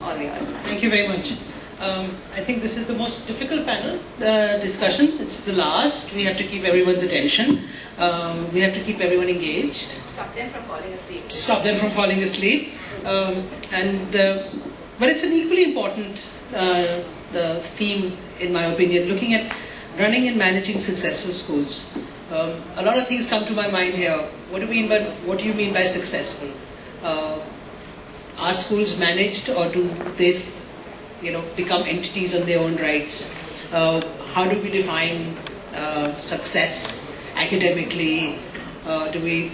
All yours. Thank you very much. I think this is the most difficult panel discussion. It's the last. We have to keep everyone's attention. We have to keep everyone engaged. Stop them from falling asleep. To stop them from falling asleep. But it's an equally important theme, in my opinion, looking at running and managing successful schools. A lot of things come to my mind here. What do you mean by successful? Are schools managed, or do they, become entities on their own rights? How do we define success academically? Do we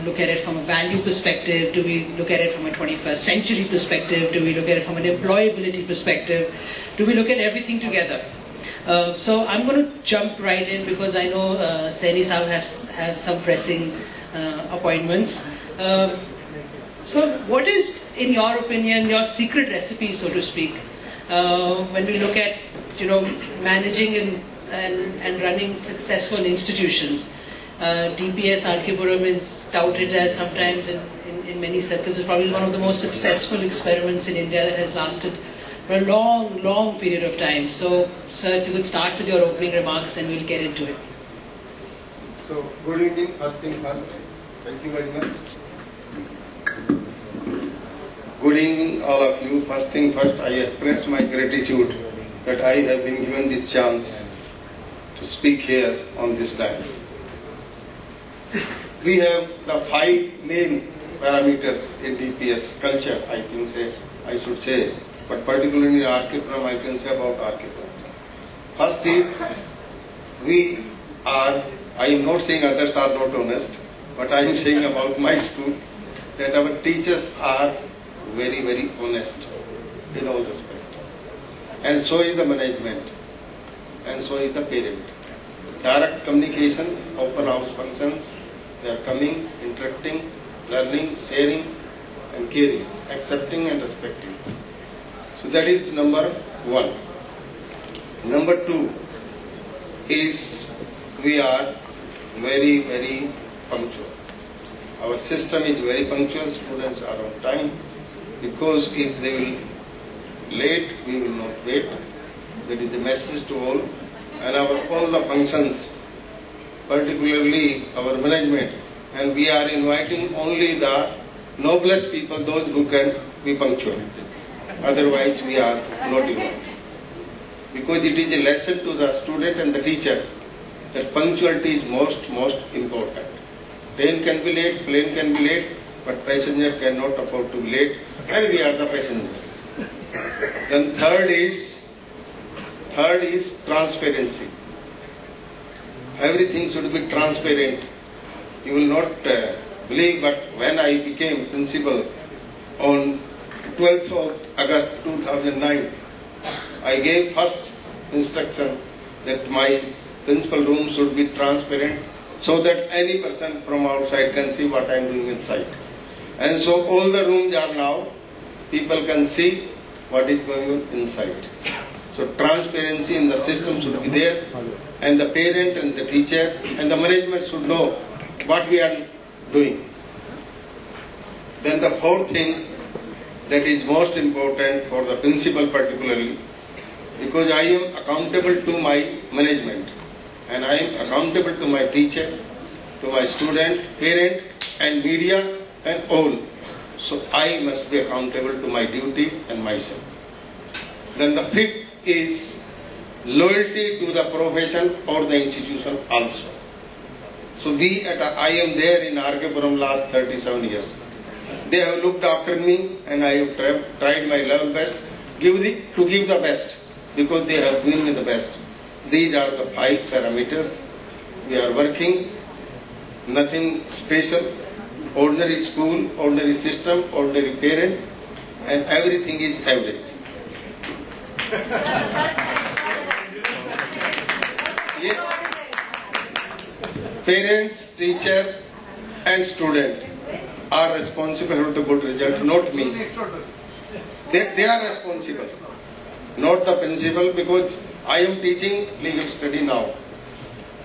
look at it from a value perspective? Do we look at it from a 21st century perspective? Do we look at it from an employability perspective? Do we look at everything together? So I'm going to jump right in because I know Saini Saab has some pressing appointments. So what is, in your opinion, your secret recipe, so to speak, when we look at managing and running successful institutions? DPS R.K. Puram is touted as sometimes in many circles is probably one of the most successful experiments in India that has lasted for a long, long period of time. So, sir, if you could start with your opening remarks, then we'll get into it. So, good evening, first thing first. Thank you very much. Good evening, all of you. First thing first, I express my gratitude that I have been given this chance to speak here on this time. We have the 5 main parameters in DPS culture, I should say, but particularly in R.K. Puram, I can say about R.K. Puram. First is, I am not saying others are not honest, but I am saying about my school that our teachers are very, very honest in all respects. And so is the management, and so is the parent. Direct communication, open house functions, they are coming, interacting, learning, sharing and caring, accepting and respecting. So that is number 1. Number 2 is we are very, very punctual. Our system is very punctual, students are on time, because if they will late, we will not wait. That is the message to all. And all the functions, particularly our management, and we are inviting only the noblest people, those who can be punctual. Otherwise, we are not invited. Because it is a lesson to the student and the teacher that punctuality is most important. Train can be late, plane can be late, but passenger cannot afford to be late, and we are the passengers. Then third is transparency. Everything should be transparent. You will not believe, but when I became principal on 12th of August 2009, I gave first instruction that my principal room should be transparent so that any person from outside can see what I am doing inside. And so all the rooms are now, people can see what is going on inside. So transparency in the system should be there, and the parent and the teacher and the management should know what we are doing. Then the fourth thing that is most important for the principal particularly, because I am accountable to my management and I am accountable to my teacher, to my student, parent and media and all. So I must be accountable to my duty and myself. Then the fifth is loyalty to the profession or the institution also. So I am there in R.K. Puram last 37 years. They have looked after me and I have tried my level best to give the best, because they have given me the best. These are the 5 parameters. We are working, nothing special, ordinary school, ordinary system, ordinary parent, and everything is average. Parents, teacher and student are responsible for the good result, not me. They are responsible, not the principal, because I am teaching legal study now.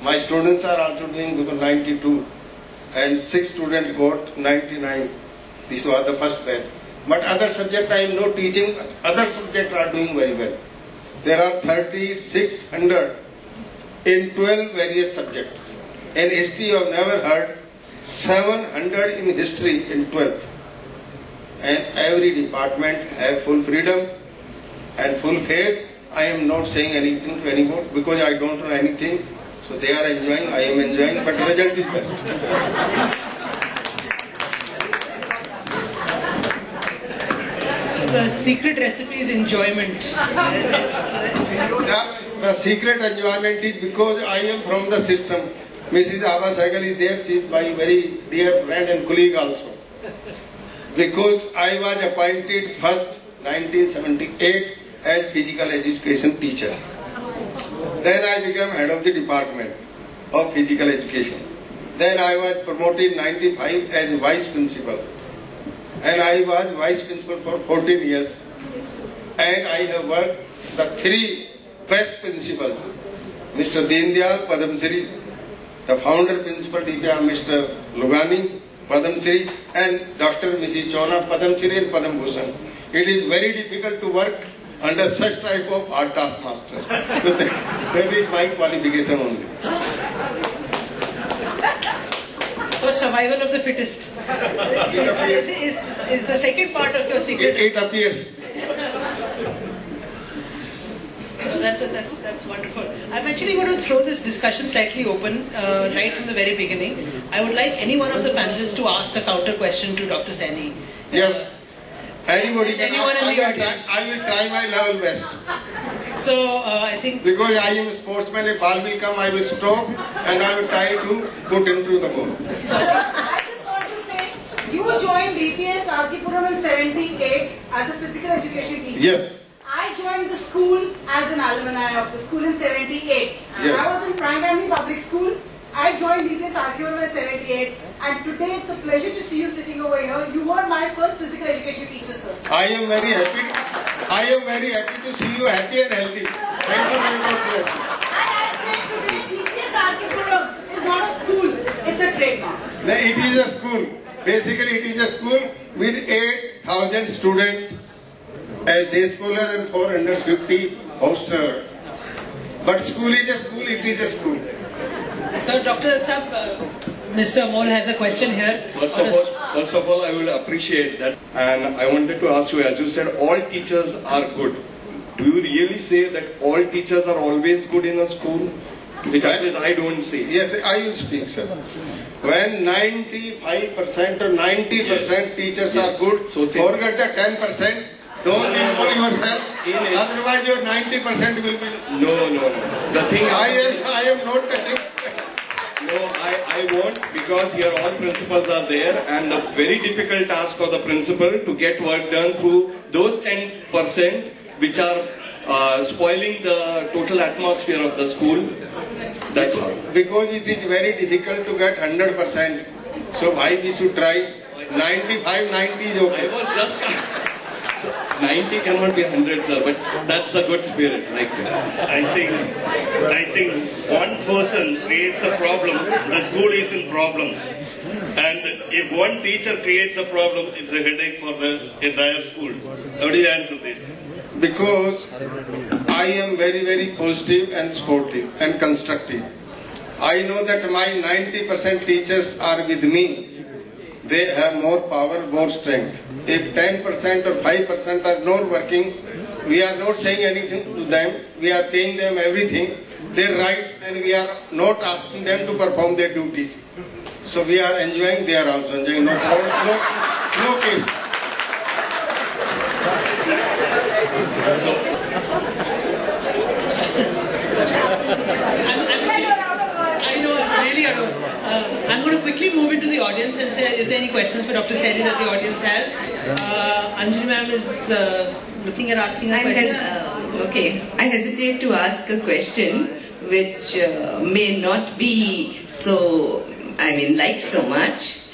My students are also doing because 92 and 6 students got 99. This was the first batch. But other subject I am not teaching, other subjects are doing very well. There are 3,600 in 12 various subjects. In history you have never heard 700 in history in 12th. And every department have full freedom and full faith. I am not saying anything to anyone because I don't know anything. So they are enjoying, I am enjoying, but result is best. The secret recipe is enjoyment. The secret enjoyment is because I am from the system. Mrs. Ava Sehgal is there, she is my very dear friend and colleague also. Because I was appointed first 1978 as physical education teacher. Then I became head of the department of physical education. Then I was promoted in 95 as vice principal. And I was vice principal for 14 years. And I have worked the three best principals. Mr. Deen Dayal, Padam Shri, the founder principal DPR, Mr. Lugani, Padam Shri, and Dr. Mrs. Chona, Padam Shri and Padam Bhushan. It is very difficult to work under such type of art taskmaster. So that is my qualification only. So survival of the fittest is the second part of your secret. It appears. That's wonderful. I'm actually going to throw this discussion slightly open right from the very beginning. I would like any one of the panelists to ask a counter question to Dr. Saini. Yes. Anybody can Anyone ask. in the audience. I will try my level best. So I think because I am a sportsman, if ball will come, I will stop and I will try to put into the ball. I just want to say, you joined DPS Arkipuram in 78 as a physical education teacher. Yes. I joined the school as an alumni of the school in 78. Yes. I was in primary public school. I joined DPS Arkipuram in 78. And today it's a pleasure to see you sitting over here. You were my first physical education teacher, sir. I am very happy. I am very happy to see you happy and healthy. Thank you very much. And I say today, DPS Arkipuram is not a school, it's a trademark. No, it is a school. Basically, it is a school with 8,000 students as day scholar and 450 hostel. But school is a school, it is a school. So Dr. Saab, Mr. Amol has a question here. First of all, I will appreciate that. And I wanted to ask you, as you said, all teachers are good. Do you really say that all teachers are always good in a school? Which at least I don't say. Yes, I will speak, sir. When 95% or 90% teachers are good, so forget the 10%. Don't involve yourself. Otherwise, your 90% will be. No. The thing I am not telling. No, I won't, because here all principals are there, and the very difficult task for the principal to get work done through those 10% which are spoiling the total atmosphere of the school. That's all. Because it is very difficult to get 100%. So why we should try 95, 90 is okay. I was just 90 cannot be 100, sir, but that's the good spirit. Like I think one person creates a problem, the school is in problem. And if one teacher creates a problem, it's a headache for the entire school. How do you answer this? Because I am very, very positive and sportive and constructive. I know that my 90% teachers are with me. They have more power, more strength. If 10% or 5% are not working, we are not saying anything to them. We are paying them everything. They write and we are not asking them to perform their duties. So we are enjoying, they are also enjoying. No case. I know, really I don't. I'm going to quickly move into the audience and say, is there any questions for Dr. Saini that the audience has? Anjali ma'am is looking at asking a question. I hesitate to ask a question which may not be so, liked so much.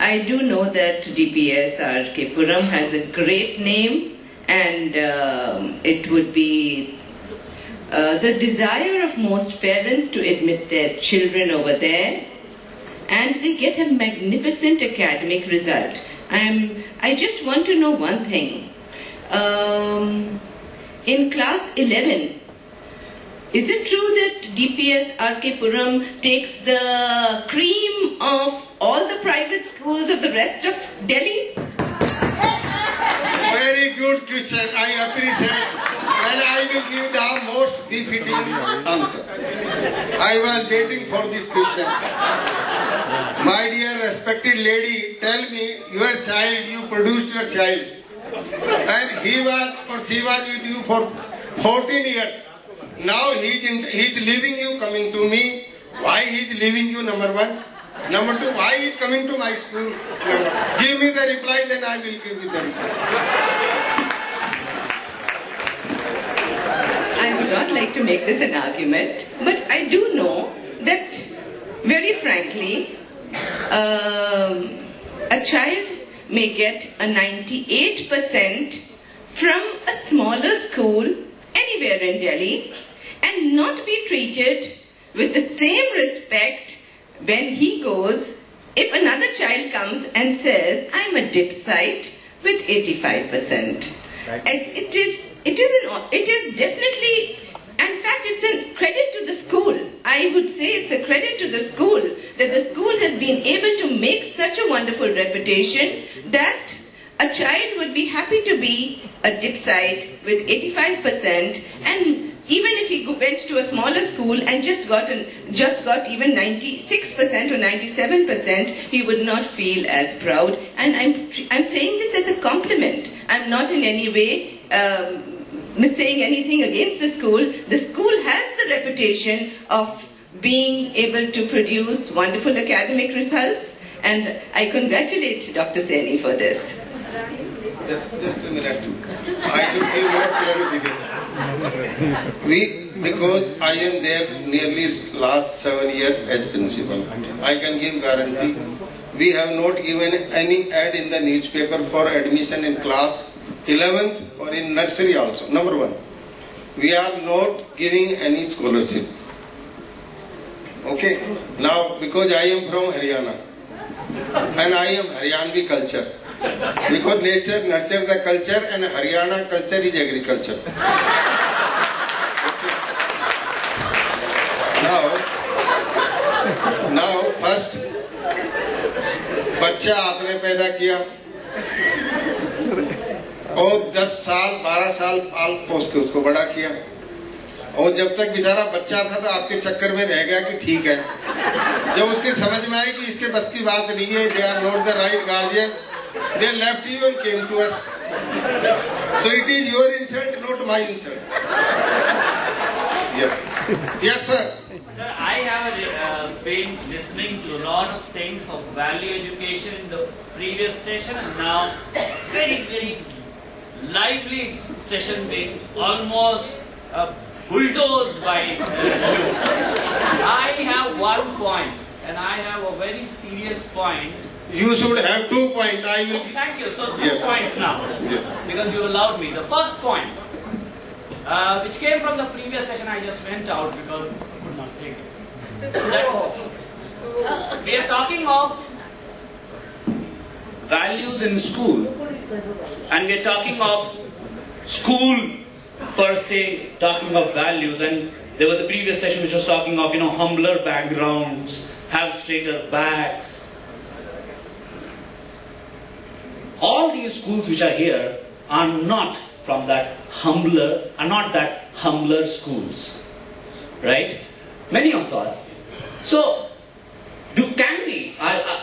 I do know that DPS Arkipuram has a great name, and it would be the desire of most parents to admit their children over there. and they get a magnificent academic result. I just want to know one thing. In class 11, is it true that DPS RK Puram takes the cream of all the private schools of the rest of Delhi? Very good question. I appreciate. And I will give the most befitting answer. I was waiting for this question. My dear respected lady, tell me, your child, you produced your child. And he was or she was with you for 14 years. Now he's leaving you, coming to me. Why he's leaving you, number one? Number two, why he's coming to my school? Give me the reply, then I will give you the reply. I would not like to make this an argument, but I do know that, very frankly, a child may get a 98% from a smaller school anywhere in Delhi and not be treated with the same respect when he goes, if another child comes and says, I'm a dip site with 85%. It is definitely, in fact, it's a credit to the school. I would say it's a credit to the school that the school has been able to make such a wonderful reputation that a child would be happy to be a dip site with 85%, and even if he went to a smaller school and just got even 96% or 97%, he would not feel as proud. And I'm saying this as a compliment. I'm not in any way saying anything against the school. The school has the reputation of being able to produce wonderful academic results, and I congratulate Dr. Saini for this. Just a minute. I will give more clarification. Because I am there nearly last 7 years as principal, I can give guarantee. We have not given any ad in the newspaper for admission in class 11th or in nursery also. Number one, we are not giving any scholarship. Okay. Now, because I am from Haryana and I am Haryanvi culture. Because nature nurtures the culture and Haryana culture is agriculture. Now first, बच्चा आपने पैदा किया और 10 साल 12 साल पाल पोस के उसको बड़ा किया, और जब तक बेचारा बच्चा था तो आपके चक्कर में रह गया कि ठीक है। जब उसकी समझ में आई कि इसके बस की बात नहीं है, they are not the right guardian, they left you and came to us. So it is your insult, not my insult. Yes. Yes, sir. Sir, I have been listening to a lot of things of value education in the previous session, and now very, very lively session being almost bulldozed by you. I have one point, and I have a very serious point. You should have 2 points. I will. Thank you. So 2 Yes. points now, Yes. because you allowed me. The first point, which came from the previous session, I just went out because I could not take it. We are talking of values in school, and we are talking of school per se, talking of values, and there was the previous session which was talking of, humbler backgrounds, have straighter backs. All these schools which are here are not from that humbler schools, right? Many of us. So,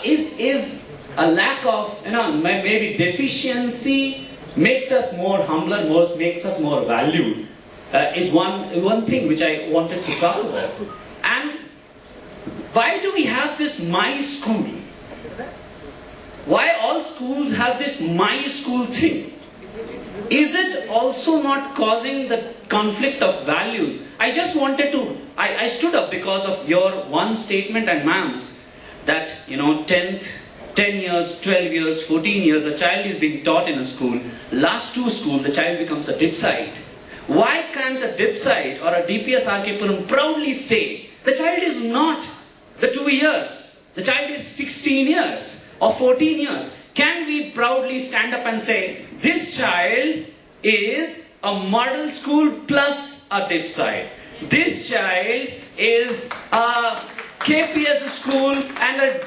is a lack of, maybe deficiency makes us more humbler, makes us more valued, is one thing which I wanted to talk about. And why do we have this my school? Why all schools have this my school thing? Is it also not causing the conflict of values? I just wanted to, I stood up because of your one statement and ma'am's that, 10 years, 12 years, 14 years, a child is being taught in a school. Last 2 schools, the child becomes a dip site. Why can't a dip site or a DPS RK Puram proudly say, the child is not the 2 years. The child is 16 years or 14 years. Can we proudly stand up and say, this child is a model school plus a dip side. This child is a KPS school and a,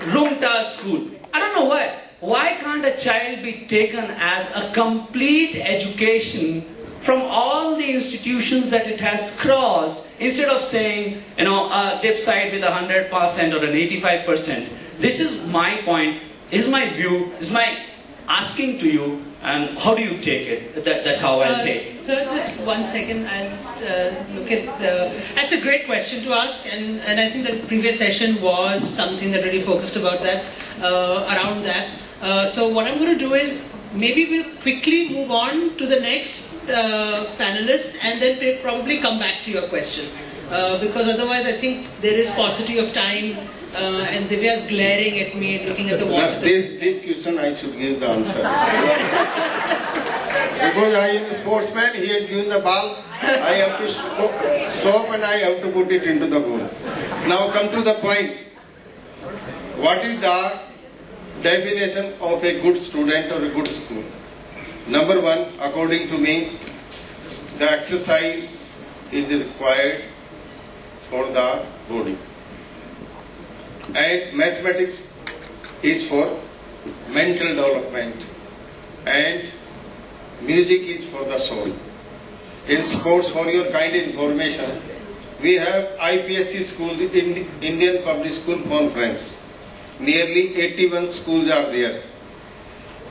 Roomta school. I don't know why. Why can't a child be taken as a complete education from all the institutions that it has crossed, instead of saying, a dip side with 100% or an 85%. This is my point, is my view, is my asking to you, and how do you take it? That's how I'll say it. Sir, just 1 second. I'll just look at that's a great question to ask, and I think the previous session was something that really focused about that, around that. So what I'm going to do is, maybe we'll quickly move on to the next panelist, and then we'll probably come back to your question. Because otherwise I think there is paucity of time, and Divya's glaring at me and looking at the watch. This question I should give the answer. Because I am a sportsman, he has given the ball, I have to stop and I have to put it into the goal. Now come to the point. What is the definition of a good student or a good school? Number one, according to me, the exercise is required for the body. And mathematics is for mental development. And music is for the soul. In sports, for your kind information, we have IPSC schools in Indian Public School Conference. Nearly 81 schools are there.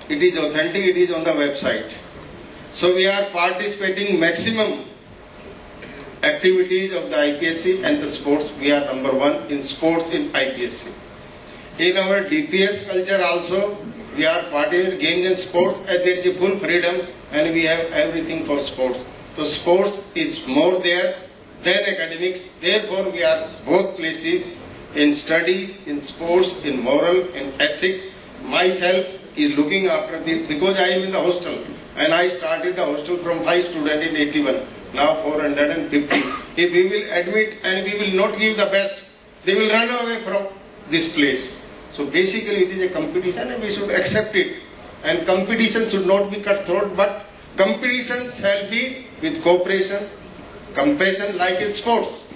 It is authentic, it is on the website. So we are participating maximum activities of the IPSC and the sports. We are number one in sports in IPSC. In our DPS culture also, we are participating games and sports, and there is a full freedom, and we have everything for sports. So sports is more there than academics. Therefore, we are both places in studies, in sports, in moral, in ethics. Myself is looking after this because I am in the hostel, and I started the hostel from 5 students in 81. Now 450. If we will admit and we will not give the best, they will run away from this place. So basically it is a competition and we should accept it. And competition should not be cutthroat, but competition shall be with cooperation, compassion, like in sports.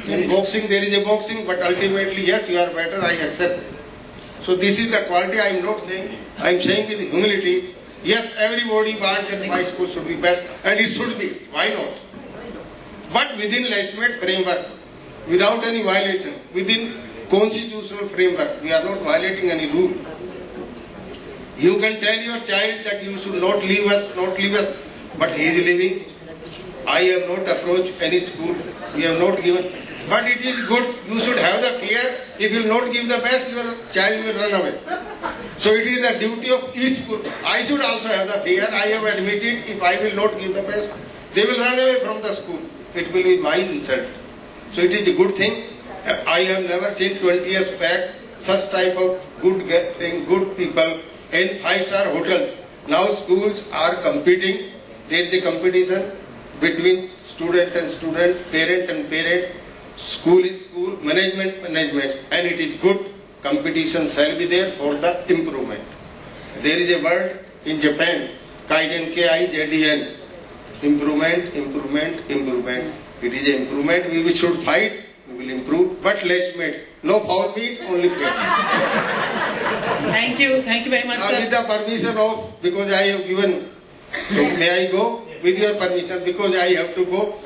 In boxing there is a boxing, but ultimately yes, you are better, I accept. So this is the quality I am not saying. I am saying with humility. Yes, everybody wants that my school should be best, and it should be. Why not? But within legitimate framework, without any violation, within constitutional framework, we are not violating any rule. You can tell your child that you should not leave us, but he is leaving. I have not approached any school, we have not given. But it is good, you should have the care. If you will not give the best, your child will run away. So it is the duty of each school. I should also have the fear. I have admitted, if I will not give the best, they will run away from the school. It will be my insult. So it is a good thing. I have never seen 20 years back such type of good people in 5-star hotels. Now schools are competing. There is a competition between student and student, parent and parent. School is school, management, and it is good. Competition shall be there for the improvement. There is a word in Japan, Kaizen, K-I-Z-E-N. Improvement, improvement, improvement. It is an improvement. We should fight, we will improve, but less made. No foul meat, only play. Thank you very much, now, sir. with the permission of, because I have given, so may I go? With your permission, because I have to go.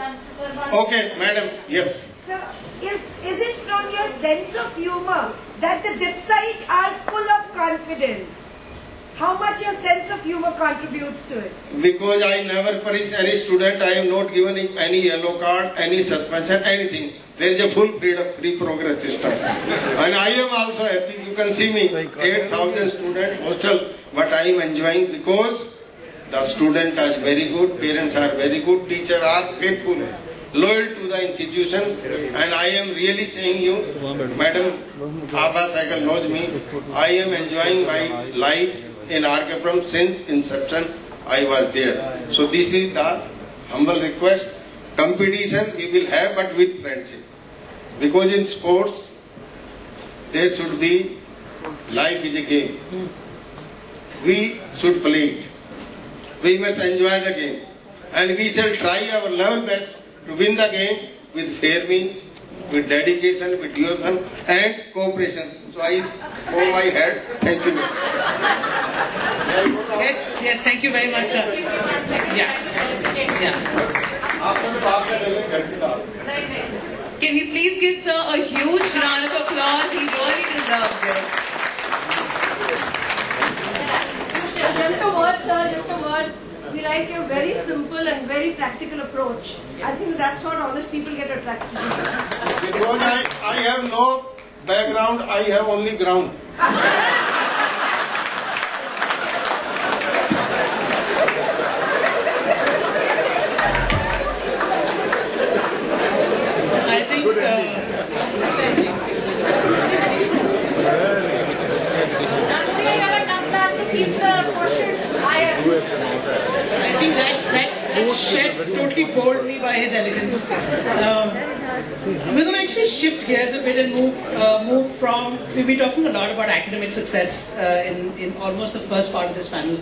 Okay, madam, yes. Sir, is it from your sense of humor that the dipsites are full of confidence? How much your sense of humor contributes to it? Because I never punish any student, I have not given him any yellow card, any suspension, anything. There is a full free progress system. And I am also happy, you can see me, 8,000 student hostel, but I am enjoying because the students are very good, parents are very good, teachers are faithful, loyal to the institution, and I am really saying you, Madam Abha Cycle knows me, I am enjoying my life in RK since inception I was there. So this is the humble request. Competition we will have, but with friendship. Because in sports, there should be life is a game. We should play it. We must enjoy the game. And we shall try our level best to win the game with fair means, with dedication, with devotion and cooperation. So I hold my head. Thank you. Yes, thank you very much, sir. Yeah. Can we please give sir a huge round of applause? He really deserves it. Just a word, sir, just a word. We like your very simple and very practical approach. I think that's what honest people get attracted to. Because I have no background, I have only ground. I think I think that chef totally bowled me by his elegance. We're going to actually shift gears a bit and move from. We've been talking a lot about academic success in almost the first part of this panel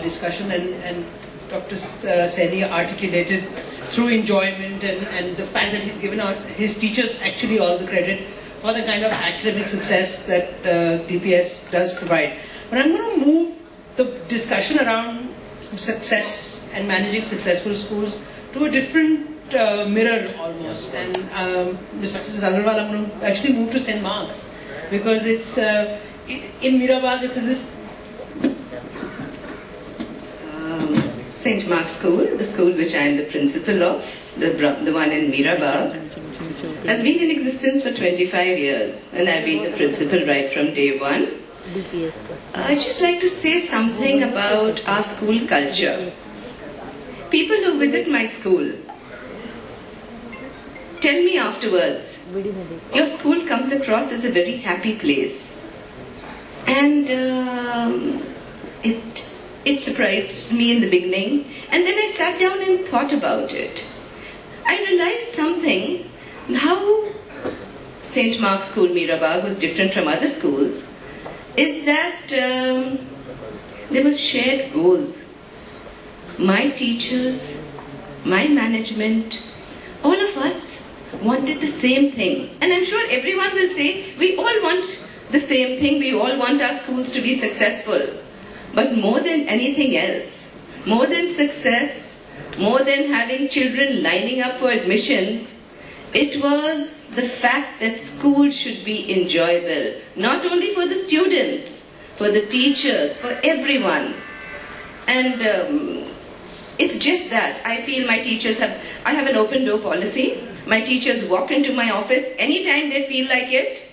discussion, and Dr. Saini articulated through enjoyment and the fact that he's given out his teachers actually all the credit for the kind of academic success that DPS does provide. But I'm going to move the discussion around success and managing successful schools to a different mirror almost. And Mrs. Agarwal, I'm going to actually move to St. Mark's because it's in Mirabagh. It's in this St. Mark's School, the school which I am the principal of, the one in Mirabagh, has been in existence for 25 years, and I've been the principal right from day one. I'd just like to say something about our school culture. People who visit my school tell me afterwards, your school comes across as a very happy place. And it surprised me in the beginning, and then I sat down and thought about it. I realized something, how St. Mark's School Mirabagh was different from other schools, is that there was shared goals. My teachers, my management, all of us wanted the same thing. And I'm sure everyone will say, we all want the same thing, we all want our schools to be successful. But more than anything else, more than success, more than having children lining up for admissions, it was the fact that school should be enjoyable, not only for the students, for the teachers, for everyone. And it's just that. I feel my teachers I have an open door policy. My teachers walk into my office anytime they feel like it.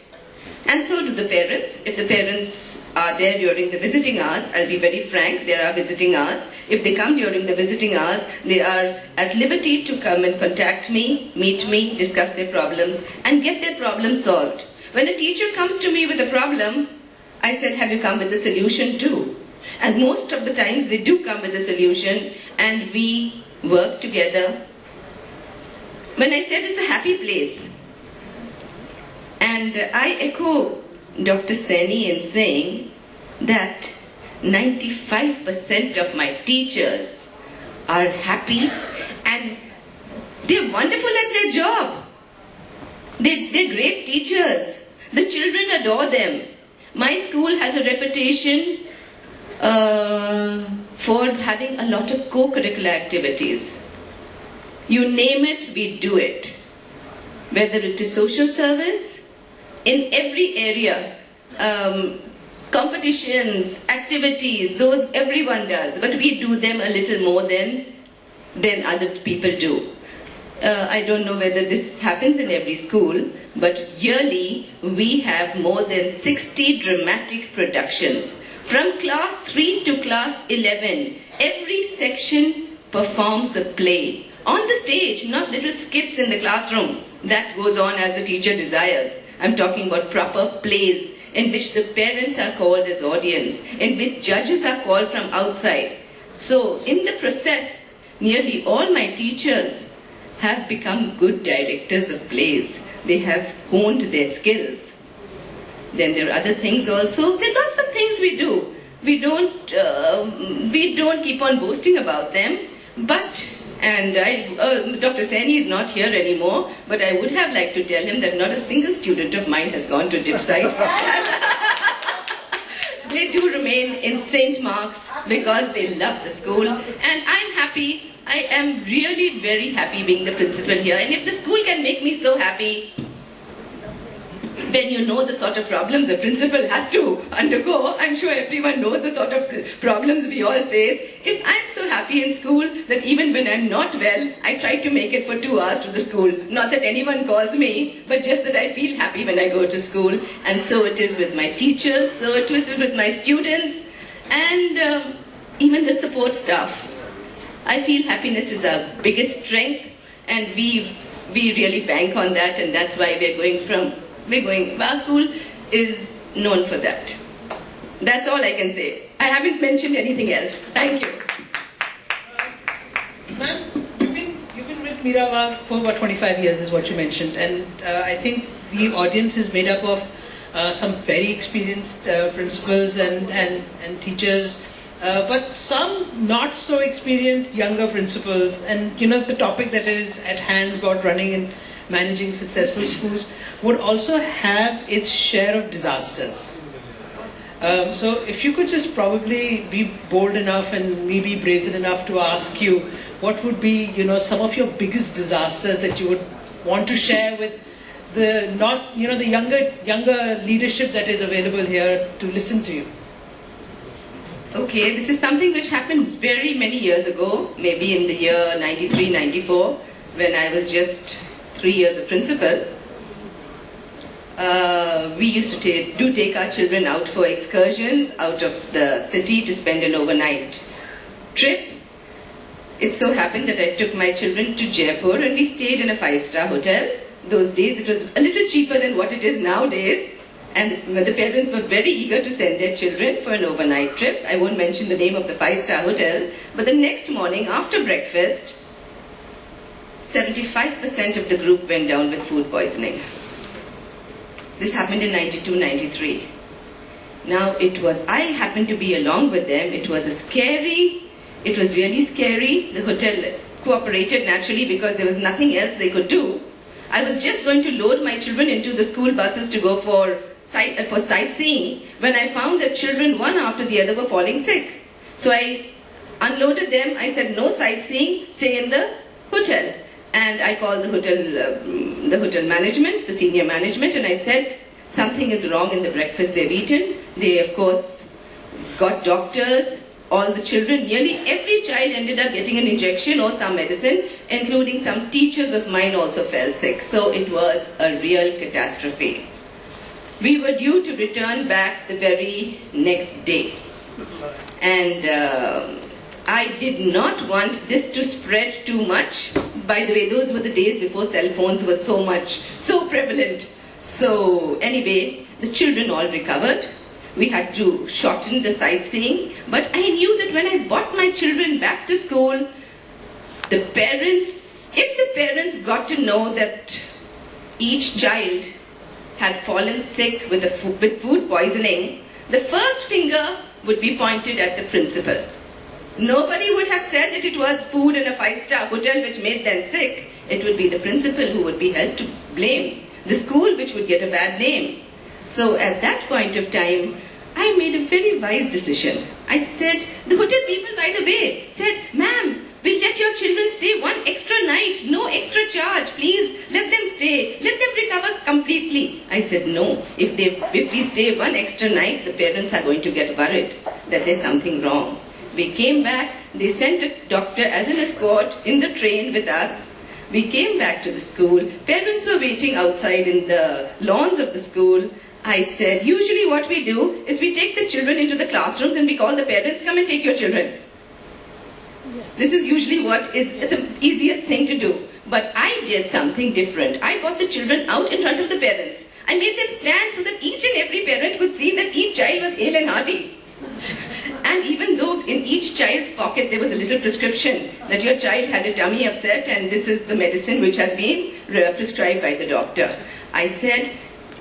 And so do the parents. If the parents are there during the visiting hours, I'll be very frank, there are visiting hours. If they come during the visiting hours, they are at liberty to come and contact me, meet me, discuss their problems, and get their problems solved. When a teacher comes to me with a problem, I said, have you come with a solution too? And most of the times they do come with a solution, and we work together. When I said it's a happy place, and I echo Dr. Saini in saying that 95% of my teachers are happy and they're wonderful at their job. They're great teachers. The children adore them. My school has a reputation for having a lot of co-curricular activities. You name it, we do it. Whether it is social service, in every area, competitions, activities, those everyone does, but we do them a little more than other people do. I don't know whether this happens in every school, but yearly we have more than 60 dramatic productions. From class 3 to class 11, every section performs a play. On the stage, not little skits in the classroom. That goes on as the teacher desires. I'm talking about proper plays in which the parents are called as audience, in which judges are called from outside. So in the process, nearly all my teachers have become good directors of plays. They have honed their skills. Then there are other things also. There are lots of things we do. We don't keep on boasting about them, but, and Dr. Saini is not here anymore, but I would have liked to tell him that not a single student of mine has gone to dip site. They do remain in St. Mark's because they love the school, and I'm happy. I am really very happy being the principal here, and if the school can make me so happy, then you know the sort of problems a principal has to undergo. I'm sure everyone knows the sort of problems we all face. If I'm so happy in school that even when I'm not well, I try to make it for 2 hours to the school. Not that anyone calls me, but just that I feel happy when I go to school. And so it is with my teachers, so it is with my students, and even the support staff. I feel happiness is our biggest strength, and we really bank on that, and that's why our school is known for that. That's all I can say. I haven't mentioned anything else. Thank you. Ma'am, you've been with Mirawa for about 25 years is what you mentioned, and I think the audience is made up of some very experienced principals and teachers, but some not so experienced younger principals, and the topic that is at hand about running and managing successful schools would also have its share of disasters. So if you could just probably be bold enough and maybe brazen enough to ask you, what would be, some of your biggest disasters that you would want to share with the younger leadership that is available here to listen to you? Okay, this is something which happened very many years ago, maybe in the year 93, 94, when I was just 3 years a principal. We used to take our children out for excursions out of the city to spend an overnight trip. It so happened that I took my children to Jaipur and we stayed in a 5-star hotel. Those days it was a little cheaper than what it is nowadays, and the parents were very eager to send their children for an overnight trip. I won't mention the name of the 5-star hotel, but the next morning after breakfast, 75% of the group went down with food poisoning. This happened in 92, 93. Now I happened to be along with them. It was really scary. The hotel cooperated naturally because there was nothing else they could do. I was just going to load my children into the school buses to go for sightseeing when I found that children one after the other were falling sick. So I unloaded them. I said, no sightseeing, stay in the hotel. And I called the hotel management, the senior management, and I said, something is wrong in the breakfast they've eaten. They, of course, got doctors. All the children, nearly every child ended up getting an injection or some medicine, including some teachers of mine also fell sick. So it was a real catastrophe. We were due to return back the very next day. And I did not want this to spread too much. By the way, those were the days before cell phones were so prevalent. So anyway, the children all recovered. We had to shorten the sightseeing, but I knew that when I brought my children back to school, if the parents got to know that each child had fallen sick with food poisoning, the first finger would be pointed at the principal. Nobody would have said that it was food in a 5-star hotel which made them sick. It would be the principal who would be held to blame, the school which would get a bad name. So at that point of time, I made a very wise decision. I said, the hotel people, by the way, said, ma'am, we'll let your children stay one extra night, no extra charge, please, let them stay, let them recover completely. I said, no, if we stay one extra night, the parents are going to get worried that there's something wrong. We came back, they sent a doctor as an escort in the train with us. We came back to the school, parents were waiting outside in the lawns of the school. I said, usually what we do is we take the children into the classrooms and we call the parents, come and take your children. This is usually what is the easiest thing to do. But I did something different. I brought the children out in front of the parents. I made them stand so that each and every parent could see that each child was hale and hearty. And even though in each child's pocket there was a little prescription that your child had a tummy upset and this is the medicine which has been prescribed by the doctor, I said,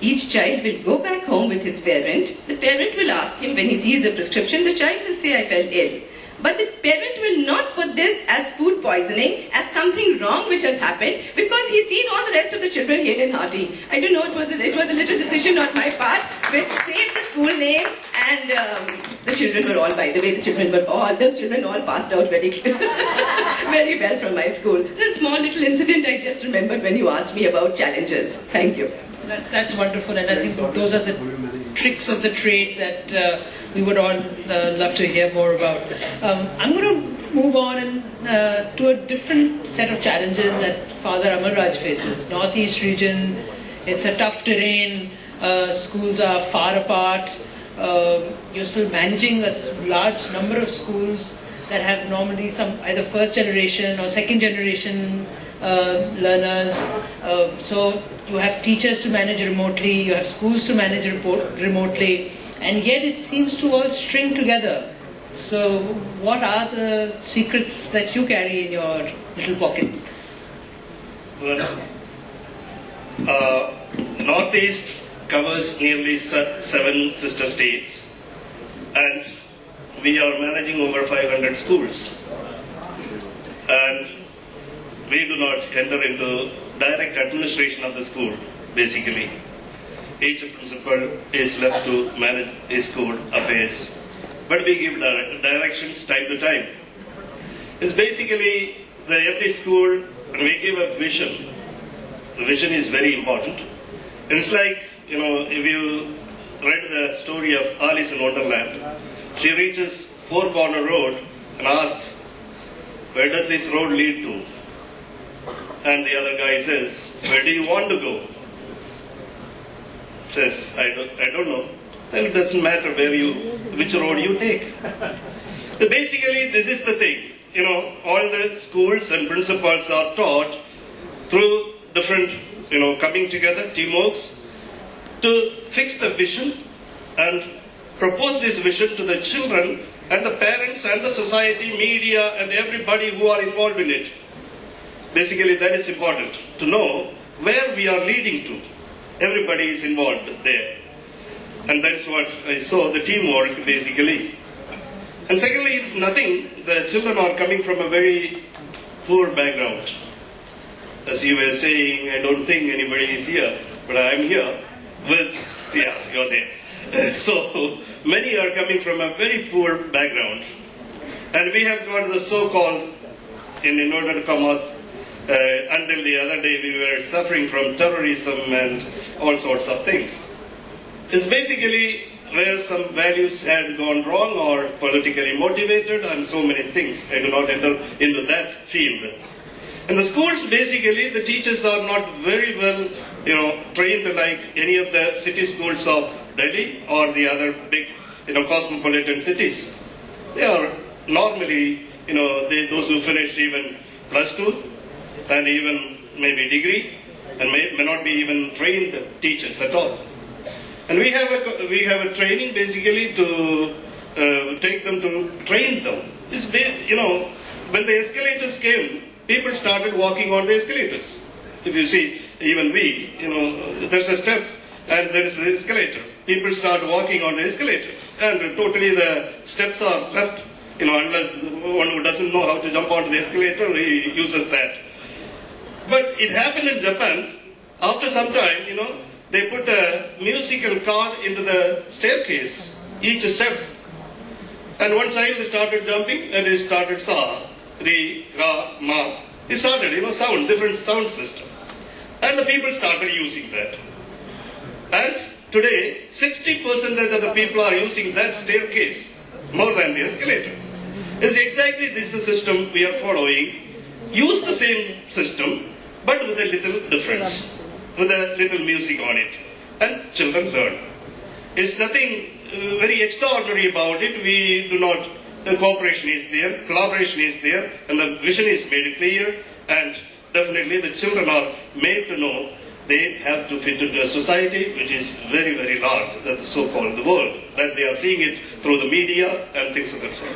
Each child will go back home with his parent. The parent will ask him when he sees a prescription, the child will say, I felt ill. But the parent will not put this as food poisoning, as something wrong which has happened, because he's seen all the rest of the children hale and hearty. I don't know, it was a little decision on my part which saved the school name, and the children were all, by the way, those children all passed out very, very well from my school. This small little incident I just remembered when you asked me about challenges. Thank you. That's wonderful, and I think those are the tricks of the trade that we would all love to hear more about. I'm going to move on to a different set of challenges that Father Amarraj faces. Northeast region, it's a tough terrain, schools are far apart, you're still managing a large number of schools that have normally some either first generation or second generation learners. So you have teachers to manage remotely, you have schools to manage remotely, and yet it seems to all string together. So what are the secrets that you carry in your little pocket? Well, Northeast covers nearly 7 sister states, and we are managing over 500 schools. And we do not enter into direct administration of the school, basically. Each principal is left to manage his school affairs. But we give directions time to time. It's basically every school, and we give a vision. The vision is very important. And it's like, if you read the story of Alice in Wonderland, she reaches Four Corner Road and asks, where does this road lead to? And the other guy says, where do you want to go? Says, I don't know. Then it doesn't matter which road you take. So basically, this is the thing. All the schools and principals are taught through different, coming together, teamworks, to fix the vision and propose this vision to the children and the parents and the society, media, and everybody who are involved in it. Basically, that is important, to know where we are leading to. Everybody is involved there. And that's what I saw, the teamwork, basically. And secondly, it's nothing. The children are coming from a very poor background. As you were saying, I don't think anybody is here, but I am here with, yeah, you're there. So, many are coming from a very poor background. And we have got the so-called, in order to come us, until the other day we were suffering from terrorism and all sorts of things. It's basically where some values had gone wrong or politically motivated and so many things. I do not enter into that field. In the schools, basically, the teachers are not very well, trained like any of the city schools of Delhi or the other big, cosmopolitan cities. They are normally, those who finished even +2 and even maybe degree, and may not be even trained teachers at all. And we have a training basically to take them to train them. It's when the escalators came, people started walking on the escalators. If you see, even we, there's a step and there is an escalator. People start walking on the escalator, and totally the steps are left. Unless one who doesn't know how to jump onto the escalator, he uses that. But it happened in Japan. After some time, they put a musical card into the staircase, each step. And one child started jumping and he started sa, re, ga, ma. He started, sound, different sound system. And the people started using that. And today, 60% of the people are using that staircase more than the escalator. It's exactly this system we are following. Use the same system, but with a little difference, with a little music on it. And children learn. It's nothing very extraordinary about it. We do not, the cooperation is there, collaboration is there, and the vision is made clear, and definitely the children are made to know they have to fit into a society which is very, very large, that's so-called the world, that they are seeing it through the media and things of that sort.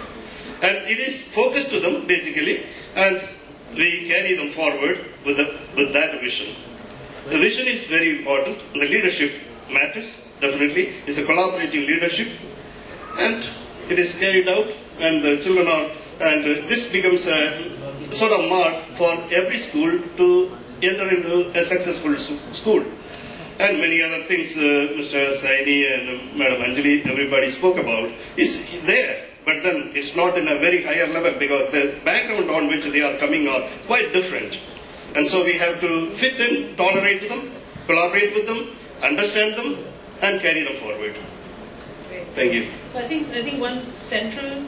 And it is focused to them, basically, and we carry them forward with that vision. The vision is very important. The leadership matters, definitely. It's a collaborative leadership, and it is carried out, and the children are, and this becomes a sort of mark for every school to enter into a successful school. And many other things Mr. Saini and Madam Anjali, everybody spoke about, is there. But then it's not in a very higher level because the background on which they are coming are quite different. And so we have to fit in, tolerate them, collaborate with them, understand them, and carry them forward. Thank you. So I think one central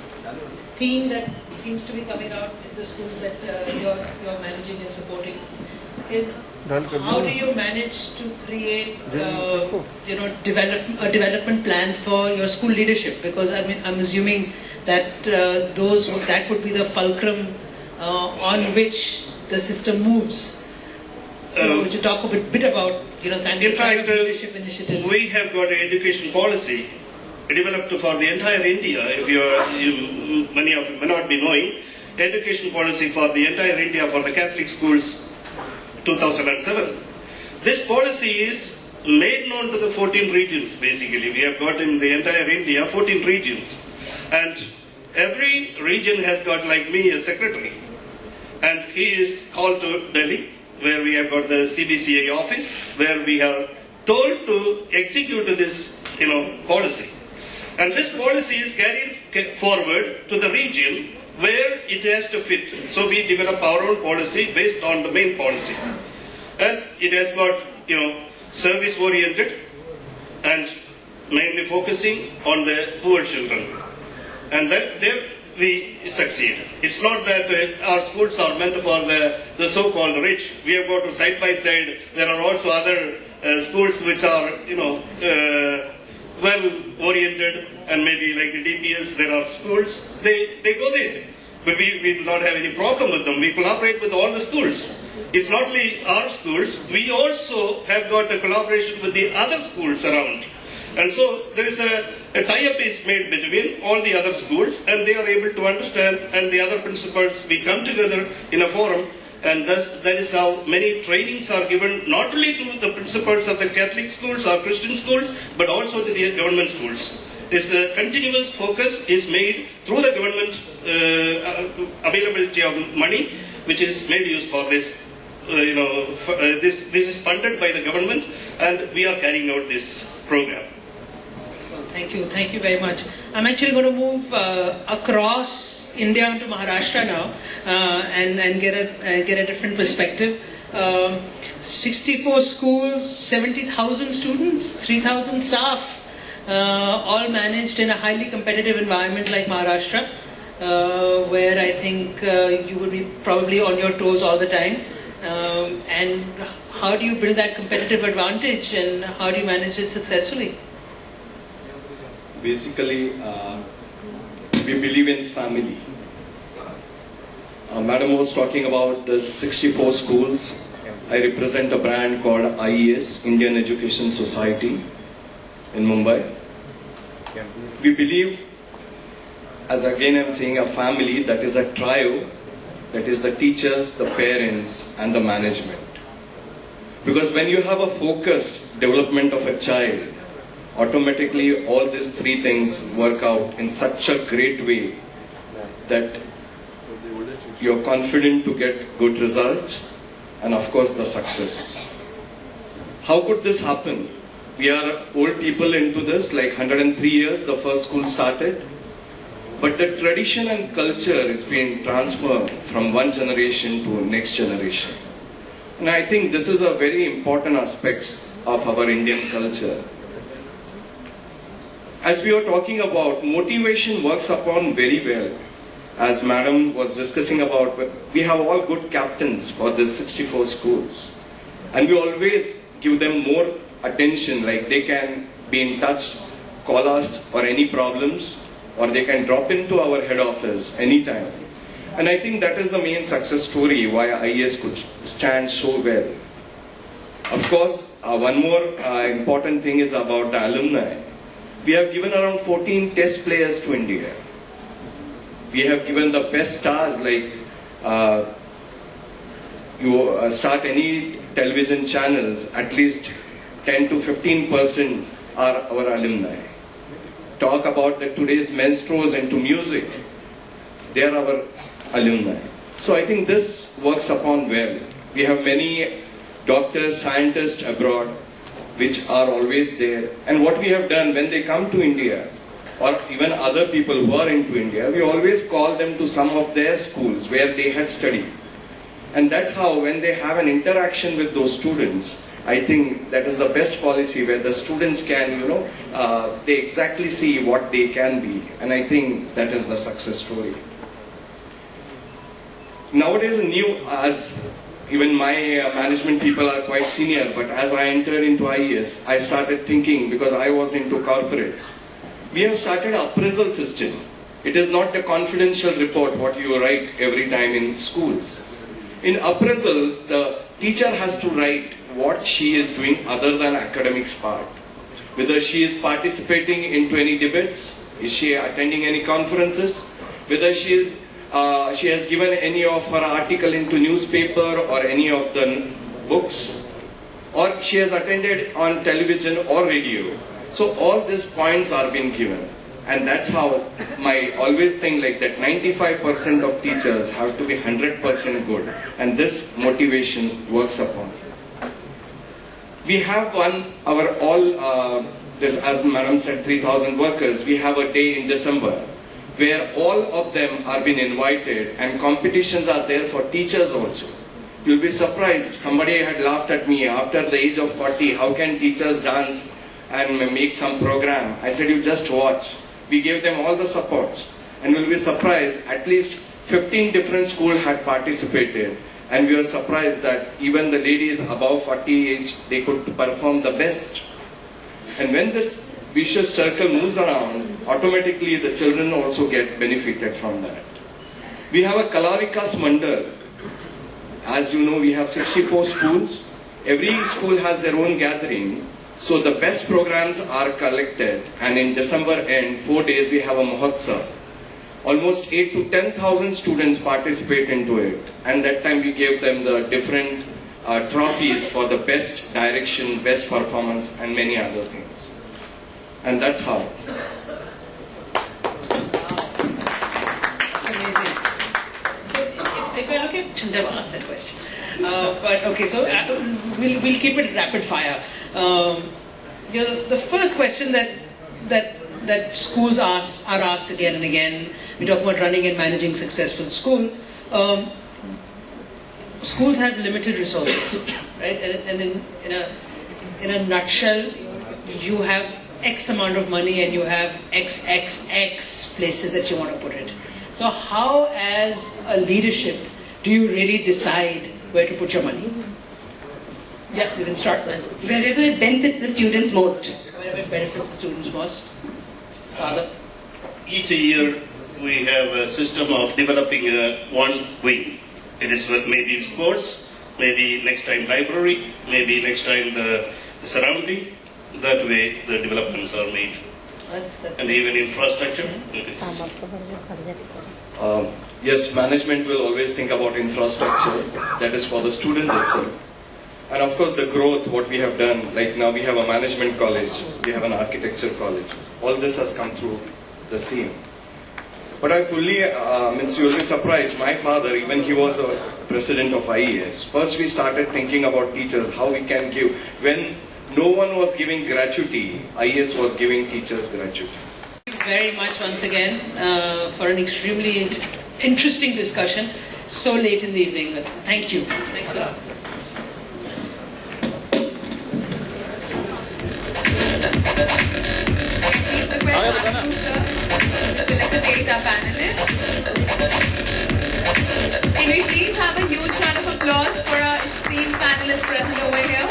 theme that seems to be coming out in the schools that you're managing and supporting is how do you manage to create a development plan for your school leadership? Because I'm assuming that that would be the fulcrum on which the system moves. So would you talk a bit about in fact, leadership initiatives? We have got an education policy developed for the entire India. If many of you may not be knowing, education policy for the entire India for the Catholic schools 2007. This policy is made known to the 14 regions basically. We have got in the entire India 14 regions, and every region has got, like me, a secretary, and he is called to Delhi, where we have got the CBCA office, where we are told to execute this policy. And this policy is carried forward to the region where it has to fit. So we develop our own policy based on the main policy. And it has got, service oriented and mainly focusing on the poor children. And that there we succeed. It's not that our schools are meant for the so-called rich. We have got side by side. There are also other schools which are, well oriented, and maybe like the DPS, there are schools, they go there. But we do not have any problem with them. We collaborate with all the schools. It's not only our schools, we also have got a collaboration with the other schools around. And so there is a tie-up is made between all the other schools, and they are able to understand, and the other principals, we come together in a forum, and thus that is how many trainings are given, not only to the principals of the Catholic schools or Christian schools, but also to the government schools. This continuous focus is made through the government availability of money, which is made use for this. This is funded by the government, and we are carrying out this program. Well, thank you very much. I'm actually going to move across India into Maharashtra now and get a different perspective. 64 schools, 70,000 students, 3,000 staff. All managed in a highly competitive environment like Maharashtra, where I think you would be probably on your toes all the time. And how do you build that competitive advantage, and how do you manage it successfully? Basically, we believe in family. Madam was talking about the 64 schools. I represent a brand called IES, Indian Education Society, in Mumbai. We believe, as again I'm saying, a family that is a trio, that is the teachers, the parents, and the management. Because when you have a focused development of a child, automatically all these three things work out in such a great way that you're confident to get good results and of course the success. How could this happen? We are old people into this, like 103 years the first school started. But the tradition and culture is being transferred from one generation to next generation. And I think this is a very important aspect of our Indian culture. As we were talking about, motivation works upon very well. As Madam was discussing about, we have all good captains for the 64 schools. And we always give them more attention, like they can be in touch, call us for any problems, or they can drop into our head office anytime. And I think that is the main success story why IES could stand so well. Of course, one more important thing is about the alumni. We have given around 14 test players to India. We have given the best stars, like you start any television channels, at least 10 to 15% are our alumni. Talk about the today's minstrels into music, they are our alumni. So I think this works upon well. We have many doctors, scientists abroad, which are always there. And what we have done when they come to India, or even other people who are into India, we always call them to some of their schools where they had studied. And that's how when they have an interaction with those students, I think that is the best policy where the students can, they exactly see what they can be. And I think that is the success story. Nowadays, as even my management people are quite senior, but as I entered into IES, I started thinking, because I was into corporates, we have started an appraisal system. It is not a confidential report what you write every time in schools. In appraisals, the teacher has to write what she is doing other than academics part. Whether she is participating into any debates, is she attending any conferences, whether she has given any of her article into newspaper or any of the books, or she has attended on television or radio. So all these points are being given. And that's how my always think like that 95% of teachers have to be 100% good. And this motivation works upon. We have this, as Madam said, 3,000 workers. We have a day in December where all of them are being invited, and competitions are there for teachers also. You'll be surprised. Somebody had laughed at me after the age of 40, how can teachers dance and make some program? I said, you just watch. We gave them all the supports, and you'll be surprised, at least 15 different schools had participated, and we were surprised that even the ladies above 40 age, they could perform the best. And when this vicious circle moves around, automatically the children also get benefited from that. We have a Kalarikas Mandal. As you know, we have 64 schools. Every school has their own gathering. So the best programs are collected, and in December end, 4 days, we have a Mahotsav. Almost 8 to 10,000 students participate into it. And that time we gave them the different trophies for the best direction, best performance, and many other things. And that's how. That's amazing. So if I look at, Chandra asked that question. But okay, so we'll keep it rapid fire. The first question that schools are asked again and again, we talk about running and managing successful school. Schools have limited resources, right? And in a nutshell, you have X amount of money and you have XXX places that you want to put it. So how, as a leadership, do you really decide where to put your money? Yeah, we can start then. Wherever it benefits the students most. Wherever it benefits the students most. Father? Each year we have a system of developing one wing. It is maybe sports, maybe next time library, maybe next time the surrounding. That way the developments are made. And even infrastructure, it is. Yes, management will always think about infrastructure. That is for the students itself. And of course the growth, what we have done, like now we have a management college, we have an architecture college. All this has come through the scene. But I fully, you'll be surprised, my father, even he was a president of IES. First we started thinking about teachers, how we can give. When no one was giving gratuity, IES was giving teachers gratuity. Thank you very much once again for an extremely interesting discussion so late in the evening. Thank you. Thanks a lot. Felicitate our panelists. Can we please have a huge round of applause for our esteemed panelists present over here?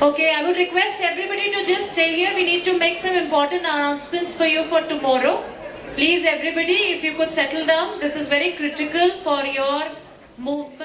Okay, I would request everybody to just stay here. We need to make some important announcements for you for tomorrow. Please everybody, if you could settle down, this is very critical for your move.